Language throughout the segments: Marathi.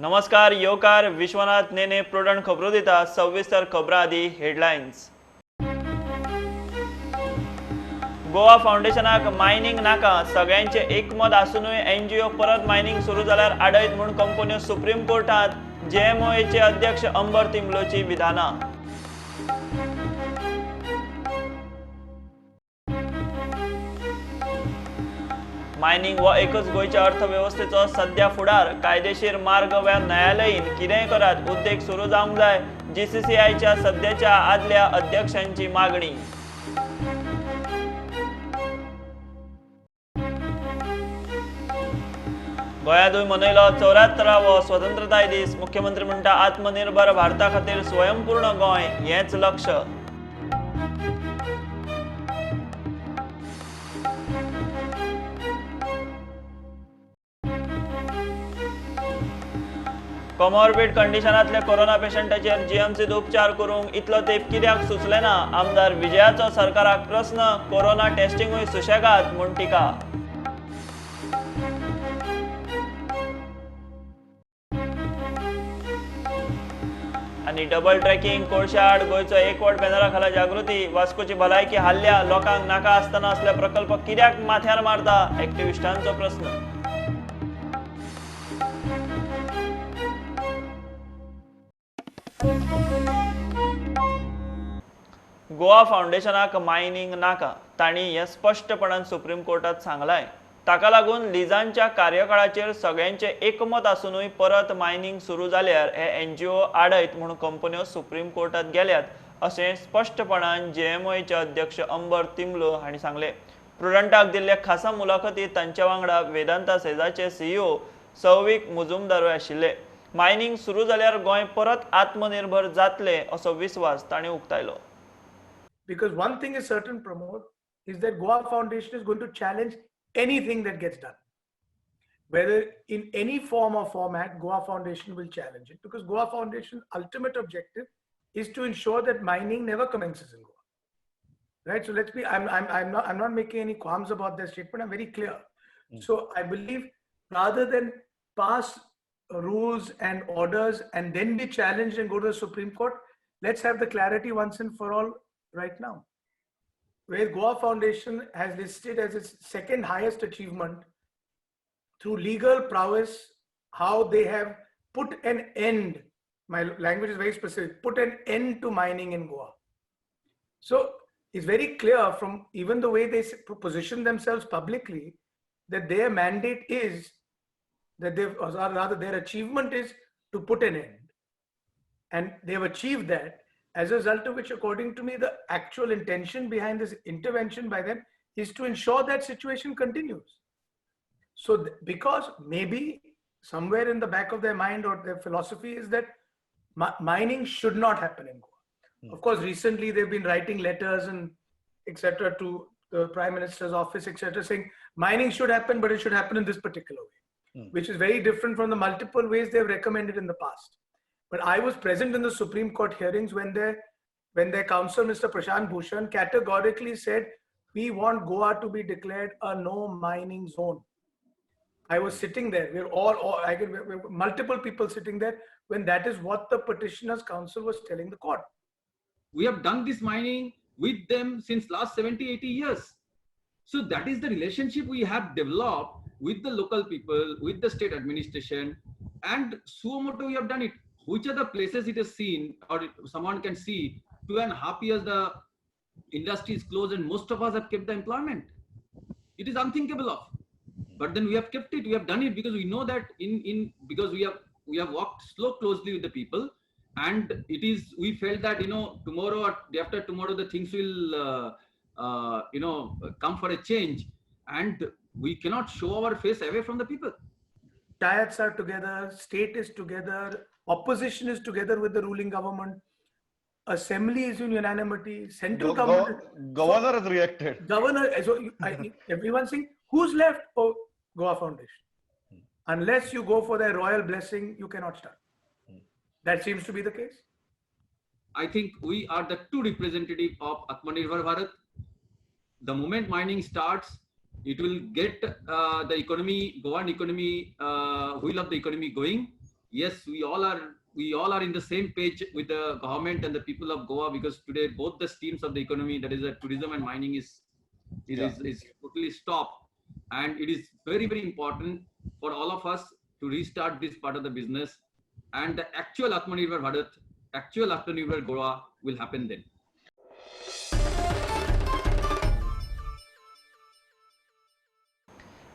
नमस्कार येवकार विश्वनाथ नेने प्रोडंट खबरो दिता सविस्तर खबरां आदी हेडलायन्स। गोवा फाउंडेशनाक मायनिंग नाका सगळ्यांचे एकमत आसूनय एनजीओ परत मायनिंग सुरू जाल्यार आडयत म्हूण कंपन्यो सुप्रीम कोर्टात जेएमओएचे अध्यक्ष अंबर तिंबलोची विधानां। मायनिंग हो एकच गोंयच्या अर्थवेवस्थेचो सध्या फुडार कायदेशीर मार्ग वा न्यायालयीन कितेंय करात उद्देग सुरू जावंक जाय जीसीसीआयच्या सध्याच्या आदल्या अध्यक्षांची मागणी। गोंयांतूय मनयलो 74वो स्वतंत्रताय दीस। मुख्यमंत्री म्हणटा आत्मनिर्भर भारता खातीर स्वयंपूर्ण गोंय हेंच लक्ष्य। कोमॉर्बिड कंडिशनांतल्या कोरोना पेशंटाचेर जीएमसीत उपचार करूंक इतलो तेंप कित्याक सुचलें ना? आमदार विजयाचो सरकाराक प्रस्न। कोरोना टेस्टिंगूय सुशेगाद म्हूण टिका। आनी डबल ट्रॅकिंग कोळशा आड गोंयचो एकवट बॅनरा खाला जागृती। वास्कोची भलायकी हाल्ल्या लोकांक नाका आसतना असले प्रकल्प कित्याक माथ्यार मारता? एक्टिव्हिस्टांचो प्रस्न। गोवा फाउंडेशनाक मायनिंग नाका तांणी हें स्पश्टपणान सुप्रीम कोर्टात सांगलाय। ताका लागून लिजांच्या कार्यकाळाचेर सगळ्यांचे एकमत आसूनय परत मायनिंग सुरू जाल्यार हे एनजीओ आडयत म्हूण कंपन्यो सुप्रीम कोर्टात गेल्यात अशें स्पश्टपणान जेएमओएचे अध्यक्ष अंबर तिंबलो हांणी सांगले। प्रुडंटाक दिल्ले खासा मुलाखतींत तांचे वांगडा वेदांता सेजाचे सीईओ सौविक मुजुमदारूय आशिल्ले। मायनिंग सुरू जाल्यार गोंय परत आत्मनिर्भर जातले असो विस्वास तांणी उक्तायलो। Because one thing is certain, Pramod, is that Goa Foundation is going to challenge anything that gets done. Whether in any form or format, Goa Foundation will challenge it because Goa Foundation's ultimate objective is to ensure that mining never commences in Goa. Right? So let's be, I'm not making any qualms about that statement. I'm very clear. So I believe rather than pass rules and orders and then be challenged and go to the Supreme Court, let's have the clarity once and for all right now, where Goa Foundation has listed as its second highest achievement through legal prowess, how they have put an end, my language is very specific, put an end to mining in Goa. So it's very clear from even the way they position themselves publicly that their mandate is that or rather their achievement is to put an end. And they've achieved that. As a result of which, according to me, the actual intention behind this intervention by them is to ensure that situation continues. So because maybe somewhere in the back of their mind or their philosophy is that mining should not happen in Goa. Of course, recently they've been writing letters and etc. to the Prime Minister's office, etc., saying mining should happen, but it should happen in this particular way, which is very different from the multiple ways they've recommended in the past. But I was present in the Supreme Court hearings when their counsel, Mr. Prashant Bhushan, categorically said, we want Goa to be declared a no mining zone. I was sitting there. We're multiple people sitting there when that is what the petitioner's counsel was telling the court. We have done this mining with them since last 70, 80 years. So that is the relationship we have developed with the local people, with the state administration, and so much we have done it. Which are the places it is seen or someone can see 2.5 years the industry is closed and most of us have kept the employment. It is unthinkable of, but then we have kept it. We have done it because we know that because we have walked so closely with the people, and it is we felt that tomorrow or day after tomorrow the things will come for a change, and we cannot show our face away from the people. Panchayats are together, state is together, opposition is together with the ruling government, assembly is in unanimity, central government. Governor has reacted. Governor, so everyone's saying, who's left? Oh, Goa Foundation. Unless you go for their royal blessing, you cannot start. That seems to be the case. I think we are the two representatives of Atmanirbhar Bharat. The moment mining starts, it will get the economy, Goan economy, wheel of the economy going. yes, we all are in the same page with the government and the people of Goa, because today both the streams of the economy, that is tourism and mining, is totally stopped, and it is very, very important for all of us to restart this part of the business, and the actual Atmanirbhar Bharat, actual Atmanirbhar Goa will happen then.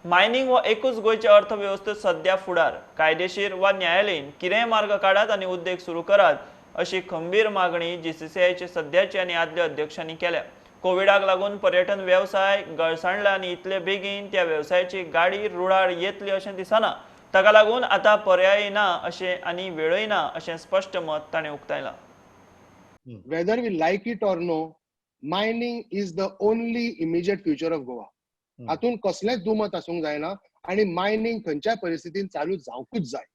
Mining हो एकूच गोयच्या अर्थव्यवस्थेत सध्या फुडार कायदेशीर वा न्यायालयीन कितेंय मार्ग काढात आणि उद्देग सुरू करात अशी खंबीर मागणी जीसीसीआयचे सध्याचे आणि आदले अध्यक्षांनी केल्या. कोविडाक लागून पर्यटन व्यवसाय गळसणला आणि इतले बेगीन त्या व्यवसायाची गाडी रुळार येतली अशें दिसना. ताका लागून आता पर्याय ना अशें आनी वेळय ना अशें स्पश्ट मत ताणें उक्तायलां. Whether we like it or no, mining is the only immediate future of Goa. हातून कसलेच दुमत आसूंक जायना आणि मायनिंग खंयच्या परिस्थितीन चालू जावकूच जाय.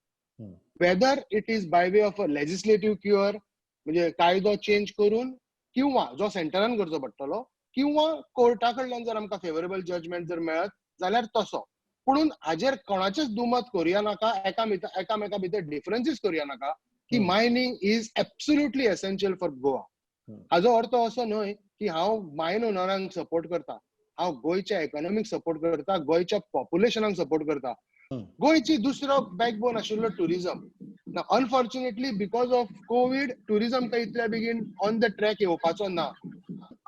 Whether it is by way of a legislative cure, म्हणजे कायदो चेंज करून, किंवा जो सेंटरान करचो पडटलो, किंवा कोर्टा कडल्यान जर आमकां फेवरेबल जजमेंट जर मेळत जाल्यार तसो. पुणून हाजेर कोणाचेच दुमत करूया नाका, एकामेका भितर डिफरन्सीस करूया नाका की meaning is absolutely essential for Goa. हाजो अर्थ असो न्हय की हांव मायन ओनरांक सपोर्ट करता, हांव गोंयच्या इकॉनॉमीक सपोर्ट करता, गोंयच्या पॉप्युलेशनाक सपोर्ट करता. गोंयची दुसरो बॅकबोन आशिल्लो tourism. Unfortunately because of Covid tourism काही इतल्या बेगीन ऑन द ट्रॅक येवपाचो ना.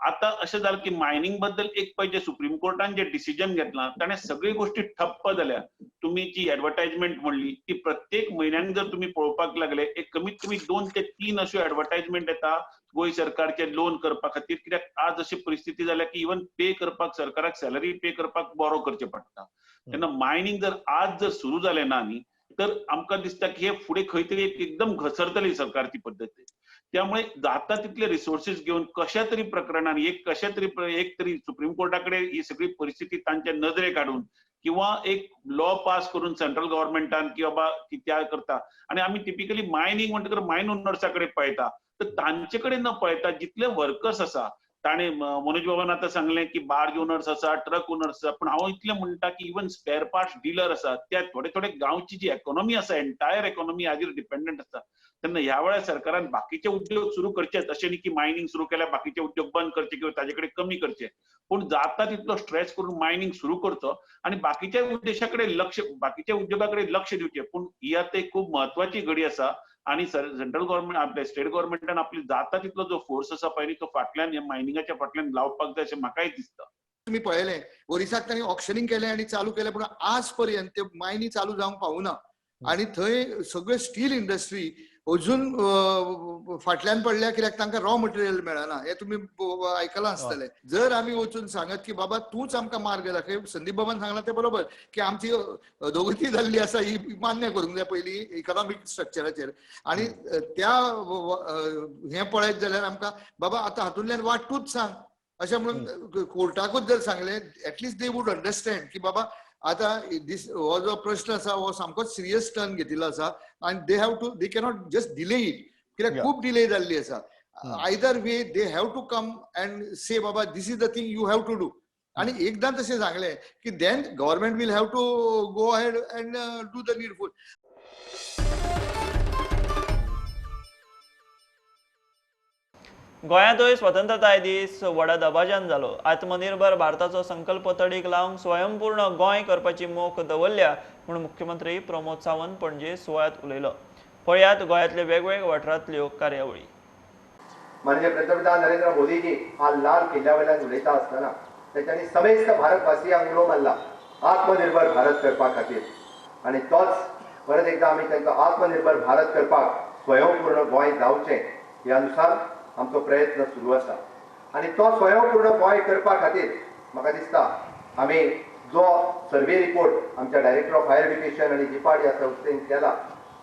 आता अशें जालें की मायनिंग बद्दल एक पळय जे सुप्रीम कोर्टान जे डिसिजन घेतलां ताणें सगळी गोष्टी ठप्प जाल्या. तुम्ही जी एडवर्टायजमेंट म्हणली ती प्रत्येक म्हयन्यान जर तुम्ही पळोवपाक लागले एक कमीत कमी 2 ते 3 अश्यो एडवर्टायजमेंट येता गोंय सरकारचे लोन करपा खातीर. कित्याक आज अशी परिस्थिती जाल्या की इवन पे करपाक सरकाराक सॅलरी पे करपाक बोरो करचें पडटा. तेन्ना मायनिंग जर आज जर सुरू जालें ना न्ही तर आमकां दिसता की हे फुडें खंय तरी एकदम घसरतली सरकार ती पद्दत. त्यामुळे जाता तितले रिसोर्सेस घेऊन कशा तरी प्रकरणांनी एक तरी सुप्रीम कोर्टाकडे ही सगळी परिस्थिती तांच्या नजरे काढून किंवा एक लॉ पास करून सेंट्रल गव्हर्नमेंटान की बाबा की त्या करता. आणि आम्ही टिपिकली मायनिंग म्हणटकर मायन ओनर्साकडे पळयता, तर तांचे कडेन न पळयता जितले वर्कर्स आसा ताणे मनोज बाबान आता सांगले की बार्ज ओनर्स आसा, ट्रक ओनर्स आसा, पण हांव इतलें म्हणटा की इवन स्पेअर पार्ट्स डीलर आसा त्या थोडे गांवची जी इकॉनॉमी आसा एंटायर इकॉनॉमी हाजेर डिपेंडंट आसा. तेन्ना ह्या वेळार सरकारान बाकीचे उद्योग सुरू करचेच अशें न्ही की मायनिंग सुरू केल्यार बाकीचे उद्योग बंद करचे किंवा ताजे कडेन कमी करचे, पूण जाता तितलो स्ट्रेस करून मायनिंग सुरू करचो आणि बाकीच्या बाकीच्या उद्योगाकडे लक्ष दिवचें. पूण ही आतां एक खूब म्हत्वाची घडी आसा आणि सेंट्रल गव्हर्नमेंट आपल्या स्टेट गव्हर्नमेंटान आपली जाता तितलो जो फोर्स आसा पळय तो फाटल्यान मायनिंगाच्या फाटल्यान लावपाक जाय अशें म्हाकाय दिसता. तुम्ही पळयलें ओरिसाक तांणी ऑक्शनिंग केलें आनी चालू केलें, पूण आज पर्यंत ते मायनी चालू जावंक पावूना. आणि थंय सगळे स्टील इंडस्ट्री अजून फाटल्यान पडल्या, कित्याक तांकां रॉ मटेरियल मेळना. हे तुम्ही आयकलां आसतलें. जर आमी वचून सांगत की बाबा तूंच आमकां मार्ग दाखय, संदीप बाबान सांगलां ते बरोबर की आमची दोगती जाल्ली आसा ही मान्य करूंक जाय पयलीं इकॉनॉमिक स्ट्रक्चराचेर. आणि त्या हे पळयत जाल्यार आमकां बाबा आतां हातूंतल्यान वाटूच सांग अशें म्हणून कोर्टाकूच जर सांगलें एटलिस्ट दे वूड अंडरस्टँड की बाबा आता हो जो प्रश्न आसा हो सामकोच सिरियस टर्न घेतिल्लो आसा आणि they cannot just delay it, कित्याक खूब डिले जाल्ली आसा. Either way they have to come and say बाबा this is the thing you have to do. आणि एकदां तशें सांगलें की then government will have to go ahead and do the needful. गोंयांतूय स्वतंत्रताय दीस व्हडा दबाज्यान जालो. आत्मनिर्भर भारताचो संकल्प तडीक लावंक स्वयंपूर्ण गोंय करपाची मोख दवरल्या म्हणून मुख्यमंत्री प्रमोद सावंत पणजे सुवाळ्यात उलयलो. पळयात गोंयांतले वेगवेगळ्या वाठारांतल्यो कार्यावळी. माननीय पंतप्रधान नरेंद्र मोदीजी आज लाल किल्ल्यावेल्यान उलयता आसतना तांच्यांनी समेस्त भारतवासियांक उलो मारला आत्मनिर्भर भारत करपा खातीर. आणि तोच परत एकदा आमी तांकां आत्मनिर्भर भारत करपाक स्वयंपूर्ण गोंय जावचें ह्या अनुसार आमचो प्रयत्न सुरू आसा. आणि तो स्वयंपूर्ण गोंय करपा खातीर म्हाका दिसता आमी जो सर्वे रिपोर्ट आमच्या डायरेक्टर ऑफ हायर एज्युकेशन आणि जिपाड ह्या संस्थेन केला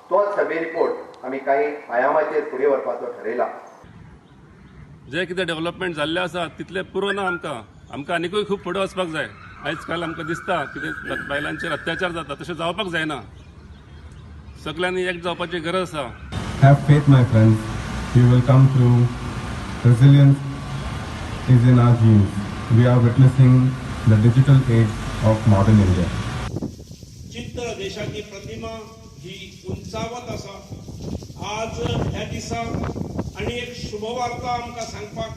तो सर्वे रिपोर्ट आमी काही आयामाचेर फुडें व्हरपाचो ठरयला. जे कितें डेव्हलपमेंट जाल्लें आसा तितलें पुरो ना. आमकां आनिकूय खूब फुडें वचपाक जाय. आयज काल आमकां दिसता कितें बायलांचेर अत्याचार जाता तशें जावपाक जायना. सगळ्यांनी एक जावपाची गरज आसा. Have faith, my friends. You will come through. Resilience is in our genes. We are witnessing the digital age of modern India. चित्र देशाची प्रतिमा ही उंचावत आसा. आज ह्या दिसा आनी एक शुभवार्ता आमकां सांगपाक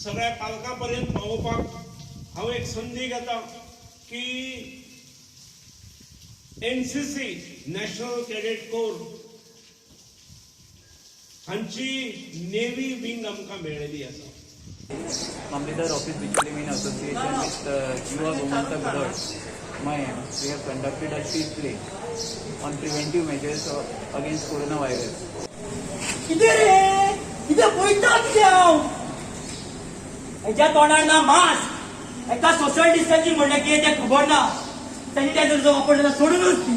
सगळ्या पालकां पर्यंत पावोवपाक हांव एक संदी घेता की NCC नॅशनल कॅडेट कोर हांची नेवी विंग आमकां मेळ्ळेली आसा. Mamridar Office Visually in association with Yuva Gomantak Girls, Mayam, we have conducted a field play on preventive measures against coronavirus. हेच्या तोंडार ना मास्क, एका सोशल डिस्टन्सिंग म्हणलं की ते खबर ना, सॅनिटायझरचा वापर त्याला सोडूनच ती.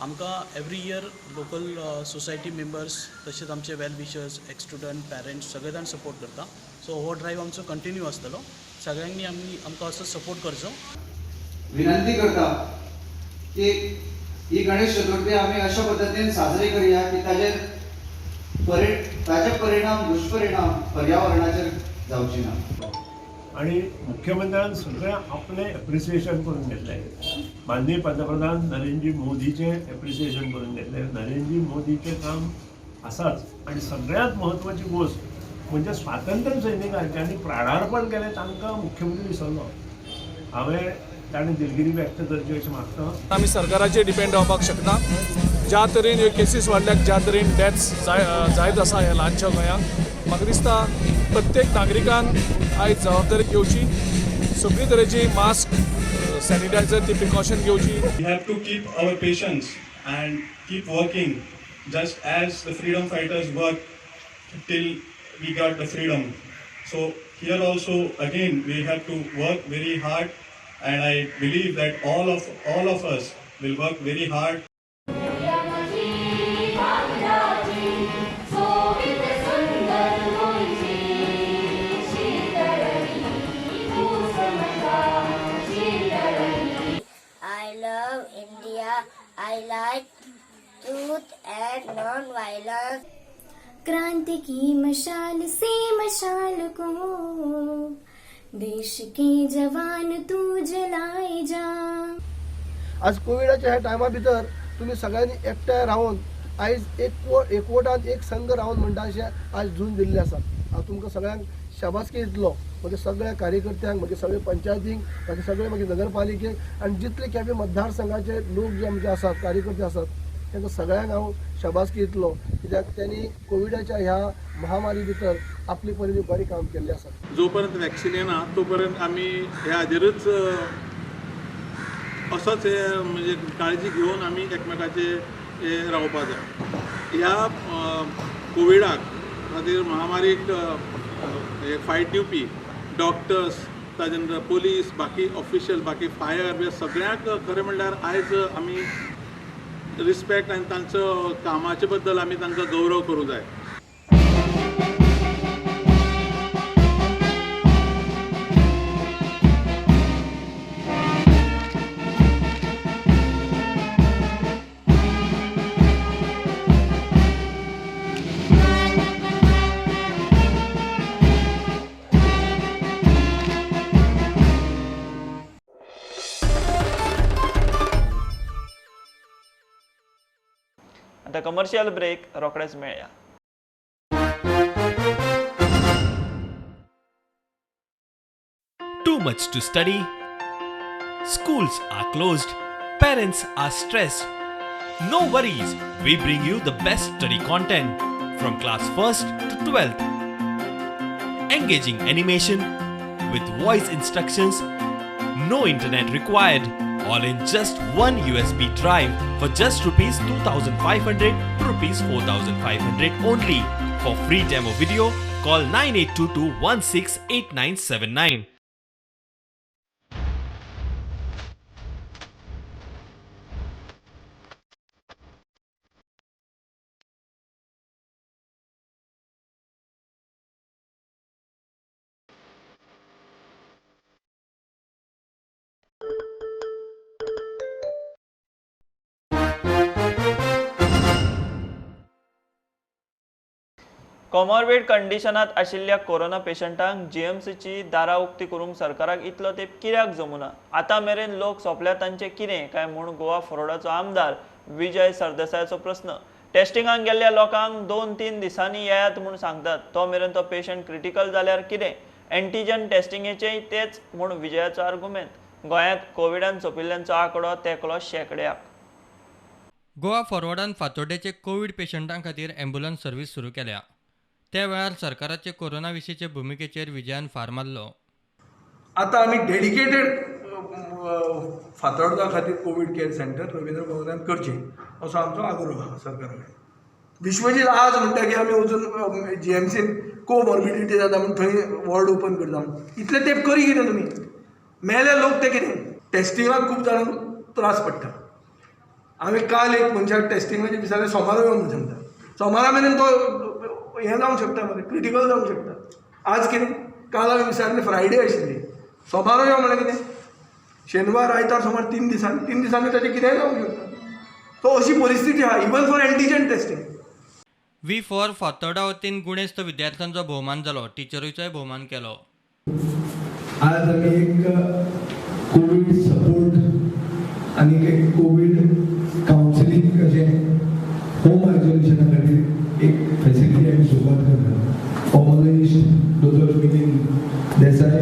आमकां every year local society members तशेंच आमचे वेल विशर्स एक्स स्टुडंट पेरंट्स सगळे जाण सपोर्ट करता. सो हो ड्रायव्ह आमचो कंटिन्यू आसतलो. सगळ्यांनी आमकां असो सपोर्ट करचो. विनंती करता की ही गणेश चतुर्थी आम्ही अशा पद्धतीने साजरी करूया की ताचे परिणाम दुष्परिणाम पर्यावरणाचेर जावचे ना. आणि मुख्यमंत्र्यान सगळे आपले एप्रिसिएशन करून घेतले. माननीय पंतप्रधान नरेंद्र मोदीचे एप्रिसिएशन करून घेतले. नरेंद्र मोदीचे काम आसाच. आणि सगळ्यात महत्वाची गोष्ट म्हणजे स्वातंत्र्य सैनिकांच्यांनी प्राणार्पण केलें तांकां मुख्यमंत्री विसरलो. हांवें ताणें दिलगिरी व्यक्त करची अशें मागता. आमी सरकाराचेर डिपेंड रावपाक शकना. ज्या तरेन ह्यो केसीस वाडल्यात, ज्या तरेन डेथ्स जायत आसा ह्या ल्हानशा गोंयांत, म्हाका दिसता प्रत्येक नागरिकान आयज जबाबदारी घेवची. सगळी तरेची मास्क, सॅनिटायझर ती प्रिकॉशन घेवची. We have to keep our patience and keep working just as the freedom fighters worked till we got the freedom. So here also again we have to work very hard, and I believe that all of us will work very hard. I love India. I like truth and non-violence. क्रांति की मशाल से मशाल को देश के जवान तू जलाए जा. आज कोविडाच्या ह्या टायमा भितर तुम्ही सगळ्यांनी एकठांय रावन आयज एकवटान एक संघ रावन म्हणटा अशें आज झूज दिल्ले आसा. हांव तुमकां सगळ्यांक शाबासकी दितलो. म्हणजे सगळ्या कार्यकर्त्यांक, म्हणजे सगळे पंचायतींक, म्हणजे सगळे मागीर नगरपालिकेक आनी जितले केपें मतदारसंघाचे लोक जे आमचे आसात, कार्यकर्ते आसात, तांकां सगळ्यांक हांव शाबासकी दितलो. कित्याक त्यांनी कोविडाच्या ह्या महामारी भितर आपली परीने बरें काम केल्लें आसा. जोपर्यंत वॅक्सिन येना तोपर्यंत आमी ह्या हाजेरूच असोच म्हणजे काळजी घेवन आमी एकमेकाचे रावपाक जाय. ह्या कोविडाक खातीर महामारीक फायट दिवपी डॉक्टर्स, ताजे नंतर पोलीस, बाकी ऑफिशियल, बाकी फायर, ह्या सगळ्यांक खरें म्हणल्यार आयज आमी रिस्पेक्ट आनी तांचो कामाचे बद्दल आमी तांकां गौरव करूं जाय. आता कमर्शियल ब्रेक रोखडेच मेळया. Too much to study? Schools are closed. Parents are stressed. No worries. We bring you the best study content from class 1st to 12th. Engaging animation with voice instructions. No internet required. All in just one USB drive for just rupees 2,500 to rupees 4,500 only. For free demo video, call 9822168979. Comorbid कंडिशनात आशिल्ल्या कोरोना पेशंटांक जीएमसीची दारां उक्ती करूंक सरकाराक इतलो तेंप कित्याक जमुना? आतां मेरेन लोक सोंपल्या तांचें कितें काय म्हूण गोवा फॉरवर्डाचो आमदार विजय सरदेसायाचो प्रस्न. टेस्टिंगाक गेल्ल्या लोकांक 2-3 दिसांनी येयात म्हूण सांगतात. तो मेरेन तो पेशंट क्रिटिकल जाल्यार कितें? एंटीजन टेस्टिंगेचेय तेच म्हूण विजयाचो आर्ग्युमेंट. गोंयांत कोविडान सोंपिल्ल्यांचो आंकडो तेंकलो शेकड्याक. गोवा फॉरवर्डान फातोड्डेचे कोविड पेशंटां खातीर ॲम्ब्युलन्स सर्व्हिस सुरू केल्या. त्या वेळार सरकाराचे कोरोना विशींचे भुमिकेचेर विजयान फार मारलो. आतां आमी डेडिकेटेड फातोर्डा खातीर कोवीड केअर सेंटर रवींद्र भवनांत करचें असो आमचो आग्रह आहा सरकारा कडेन. विश्वजीत आज म्हणटा की आमी अजून जीएमसीन कोमॉर्बिडिटी जाता म्हणून थंय वॉर्ड ओपन करता म्हणून. इतले तेंप करी कितें तुमी? मेले लोक ते कितें? टेस्टिंगाक खूब जाणांक त्रास पडटा. हांवें काल एक मनशाक टेस्टिंगाचे विचारलें सोमारा यो म्हणून सांगता. सोमारा मेरेन तो हें जावंक शकता मरे, क्रिटिकल जावंक शकता. आज कितें? काल हांवें विचारलें फ्रायडे आशिल्ली, सोमारा यो म्हणल्यार कितें? शेनवार आयतार सोमार 3 दिसांनी ताचें कितेंय जावंक शकता. सो अशी परिस्थिती आहा even for antigen testing. We for Fatorda वतीन गुणेस्त विद्यार्थ्यांचो भोवमान जालो. टिचरीचोय भोवमान केलो. आज आमी एक कोविड सपोर्ट आनी एक कोविड कावन्सिलींग अशें होम आयसोलेशना खातीर एक फॅसिलिटी आमी सुरवात करता. कॉमोनिस्ट दोतोर मिलिंद देसाय,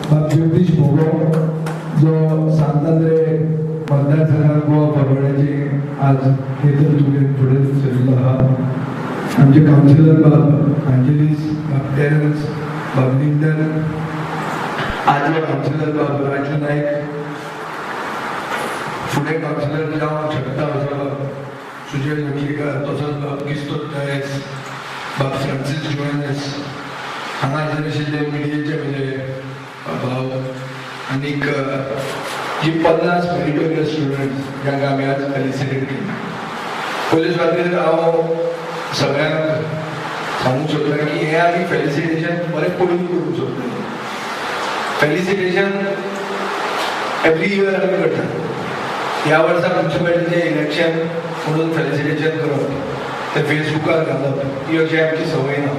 बाब जगदीश भोगो जो सांतांद्रे मतदारसंघात गोवा फॉरवर्डाचे आज नेतृत्व फुडें सरिल्लो आहा. आमचे कावन्सिलर बाब अंजलीस, बाब टेरन्स, बाब लिंडन, आजो कावन्सिलर बाब राजू नायक, फुडें कावन्सिलर जावंक शकता असो सुजय लोटलीकर, तसोच बाब किस्तोत नायक, बाब फ्रांसीस जुएनस, हांगा आशिल्ले मिडियाचे म्हणजे भाव आनीक जी 50 मेरिटोरियस स्टुडंट्स जांकां आमी आज फेलिसिटेट केली. पयले खातीर हांव सगळ्यांक सांगूंक सोदता की हें आमी फेलिसिटेशन बरें पळोवन करूंक सोदता. फेलिसिटेशन एवरी इयर आमी करता. ह्या वर्सा म्युनिसिपालिटीचें इलेक्शन म्हणून फेलिसिटेशन करप, ते फेसबुकार घालप, ही अशी आमची संवय ना.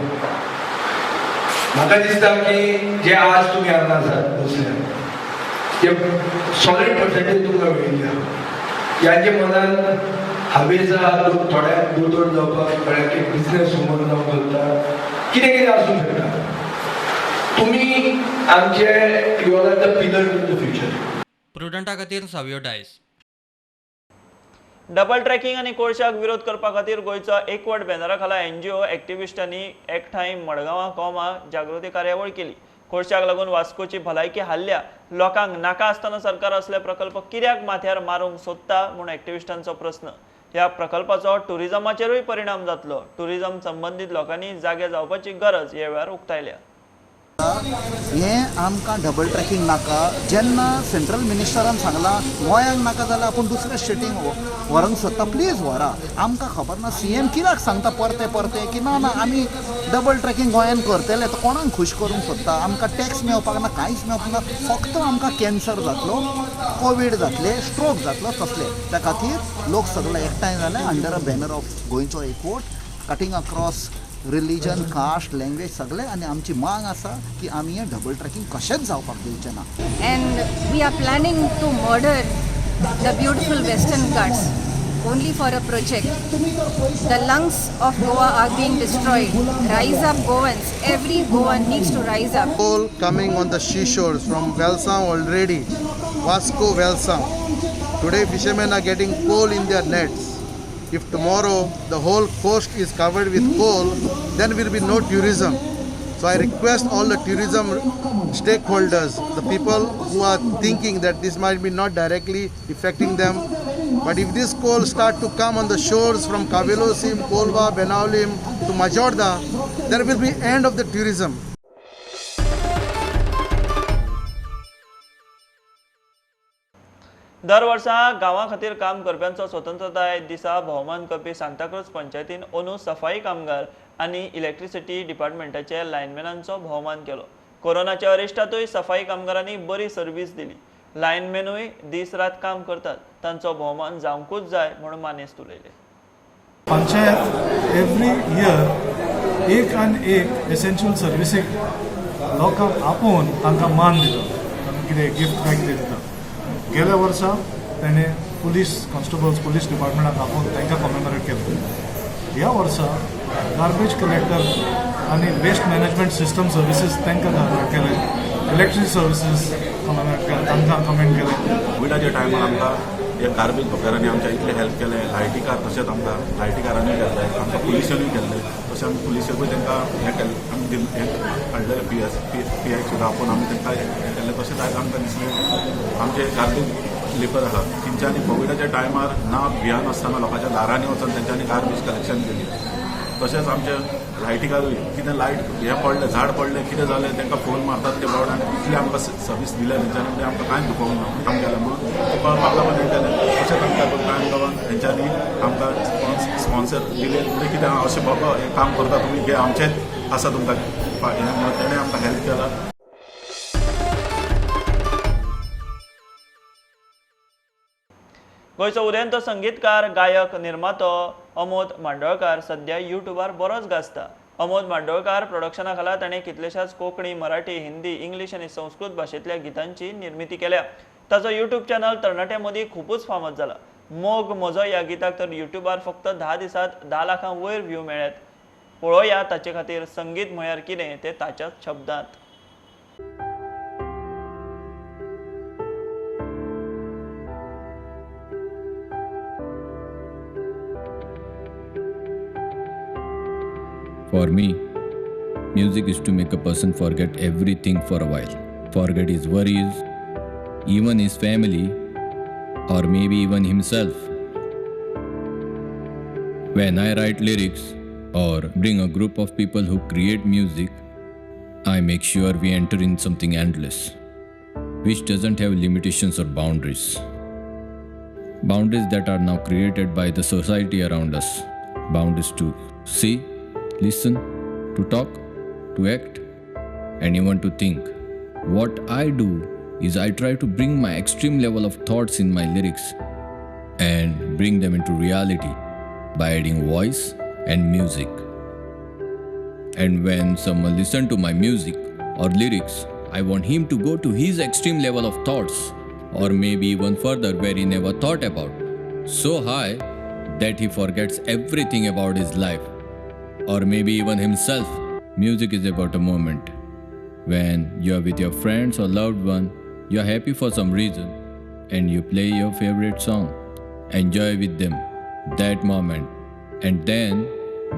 म्हाका दिसता की जे आज तुमी हांगा आसात बसल्या ते सॉलिड पर्सेंटेज तुमकां मेळिल्ली आहा. ह्यांचे मनान हावेस आहा, थोड्यांक दोतोर जावपाक, थोड्यांक बिझनेस वुमन जावंक सोदता, कितें कितें आसूंक शकता. तुमी आमचे you are the pillar in the future. प्रुडंटा खातीर सावयो डायस. डबल ट्रॅकिंग आणि कोळशाक विरोध करपा खातीर गोंयचो एकवट बॅनरा खाला एनजीओ एक्टिविस्टांनी एकठांय मडगांवां कोमा जागृती कार्यावळ केली. कोळशाक लागून वास्कोची भलायकी हाल्ल्या. लोकांक नाका आसतना सरकार असले प्रकल्प कित्याक माथ्यार मारूंक सोदता म्हूण एक्टिविस्टांचो प्रस्न. ह्या प्रकल्पाचो टुरिजमाचेरूय परिणाम जातलो. टुरिजम संबंधीत लोकांनी जागे जावपाची गरज ह्या वेळार उक्तायल्या. हें आमकां डबल ट्रॅकिंग नाका. जेन्ना सेंट्रल मिनिस्टरान सांगलां गोंयांक नाका जाल्यार आपूण दुसऱ्या स्टेटींक व्हरोंक सोदता, प्लीज व्हरा. आमकां खबर ना सीएम कित्याक सांगता परते परते की ना ना आमी डबल ट्रॅकिंग गोंयांत करतले. तो कोणाक खुश करूंक सोदता? आमकां टॅक्स मेळपाक ना, कांयच मेळपाक ना. फक्त आमकां कॅन्सर जातलो, कोवीड जातले, स्ट्रोक जातलो तसले. त्या खातीर लोक सगळे एकठांय जाले अंडर अ बॅनर ऑफ गोंयचो एकवट, cutting across religion, caste, language सगळे. आनी आमची मांग आसा की आमी हें डबल ट्रॅकिंग कशेंच जावपाक दिवचें ना. And we are planning to murder the beautiful Western Ghats only for a project. The lungs of Goa are being destroyed. Rise up, Goans. Every Goan needs to rise up. Coal coming on the seashores from Velsam already. Vasco, Velsam. Today fishermen are getting coal in their nets. If tomorrow the whole coast is covered with coal, then will be no tourism. So I request all the tourism stakeholders, the people who are thinking that this might be not directly affecting them, but if this coal start to come on the shores from Kavelosim, Kolva, Benaulim to Majorda, there will be end of the tourism. दर वर्सा गांवां खातीर काम करप्यांचो स्वतंत्रताय दिसा भोवमान करपी सांताक्रूज पंचायतीन अंदू सफाई कामगार आनी इलेक्ट्रिसिटी डिपार्टमेंटाच्या लायनमॅनांचो भोवमान केलो. कोरोनाच्या अरिश्टातूय सफाई कामगारांनी बरी सर्व्हिस दिली. लायनमॅनूय दीस रात काम करतात. तांचो भोवमान जावंकूच जाय म्हूण मानेस्त उलयले. पंचायत एवरी इयर एक आनी एक एसेन्शियल सर्विसीक लोकांक आपोवन तांकां मान दिता, कितें गिफ्ट काय कितें दिता. गेल्या वर्सा ताणें पुलीस कॉन्स्टेबल्स पुलीस डिपार्टमेंटाक आपोवन तांकां कॉमेमोरेट केलें. ह्या वर्सा गार्बेज कलेक्टर आनी वेस्ट मॅनेजमेंट सिस्टम सर्विसीस तांकां केले, इलेक्ट्रिसिटी सर्विसीस कॉमेमोरेट केले, तांकां कमेंट केले. कोविडाच्या टायमार आमकां हे गार्बेज लोकांनी आमच्या इतले हेल्प केले. लायटीकार तशेंच आमकां लायटीकारांनी केल्ले, आमकां पुलिसांनी केल्ले, तशें आमी पुलिसाकूय तांकां हें केलें, आमी हाडलेले PI सुद्दां आपोवन आमी तांकां हें केल्लें. तशेंच आयज आमकां दिसलें आमचे गार्बेज लेबर आहा तेंच्यांनी कोविडाच्या टायमार ना भियान आसतना लोकांच्या दारांनी वचून तेंच्यांनी गार्बेज कलेक्शन केली. तशेंच आमचे लायटीकारूय कितें लायट हें पडलें, झाड पडलें, कितें जालें तांकां फोन मारतात ते बावड्यान इतली आमकां सर्वीस दिल्या तेंच्यांनी, म्हणजे आमकां कांयच दुखोवंक ना काम केलें म्हणून ते कळपाक लागून हें केलें. तशेंच आमकां टायम लागून तेंच्यांनी आमकां स्पॉन्सर दिले, म्हणजे कितें अशें बाबा हें काम करता तुमी घे आमचेंच आसा तुमकां हें म्हणून तेणें आमकां हेल्प केला. गोंयचो उदेंतो संगीतकार गायक निर्मातो अमोद मांडोळकार सध्या युट्यूबार बरोच गाजता. अमोद मांडोळकार प्रोडक्शना खाला ताणें कितलेशाच कोंकणी, मराठी, हिंदी, इंग्लीश आनी संस्कृत भाशेंतल्या गितांची निर्मिती केल्या. ताचो युट्यूब चॅनल तरणाट्यां मदीं खूबच फामाद जाला. मोग म्हजो ह्या गिताक तर युट्यूबार फक्त 10 दिसांत 10 लाखां वयर व्ह्यू मेळ्ळ्यात. पळोवया ताचे खातीर संगीत म्हळ्यार कितें तें ताच्याच शब्दांत. For me, music is to make a person forget everything for a while. Forget his worries, even his family, or maybe even himself. When I write lyrics or bring a group of people who create music, I make sure we enter in something endless, which doesn't have limitations or boundaries. Boundaries that are now created by the society around us. Boundaries to see, listen, to talk, to act, and even to think. What I do is I try to bring my extreme level of thoughts in my lyrics and bring them into reality by adding voice and music. And when someone listens to my music or lyrics, I want him to go to his extreme level of thoughts, or maybe even further where he never thought about, so high that he forgets everything about his life, or maybe even himself. Music is about a moment when you are with your friends or loved one, you are happy for some reason, and you play your favorite song, enjoy with them that moment, and then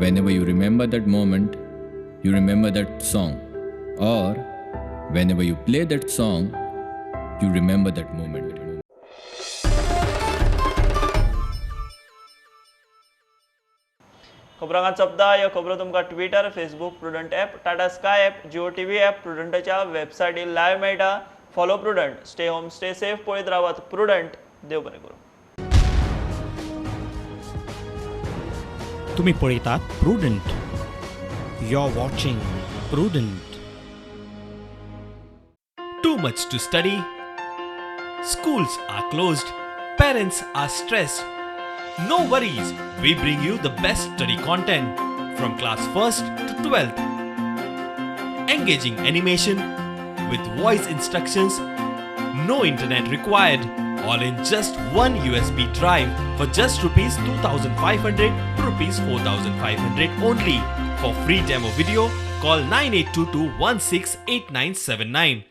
whenever you remember that moment, you remember that song, or whenever you play that song, you remember that moment. खबरांक चपदा ह्यो खबरो तुमकां Twitter, Facebook, Prudent app, Tata Sky app, Jio TV app, प्रुडंटाच्या वेबसायटीर लायव्ह मेळटा. Follow Prudent. Stay home, stay safe. पळयत रावात प्रुडंट. देव बरें करूं. तुम्ही पळयतात Prudent. You are watching Prudent. Too much to study? Schools are closed. Parents are stressed. No worries, we bring you the best study content from class 1st to 12th. Engaging animation with voice instructions, no internet required, all in just one USB drive for just rupees 2,500 to rupees 4,500 only. For free demo video, call 9822 168979.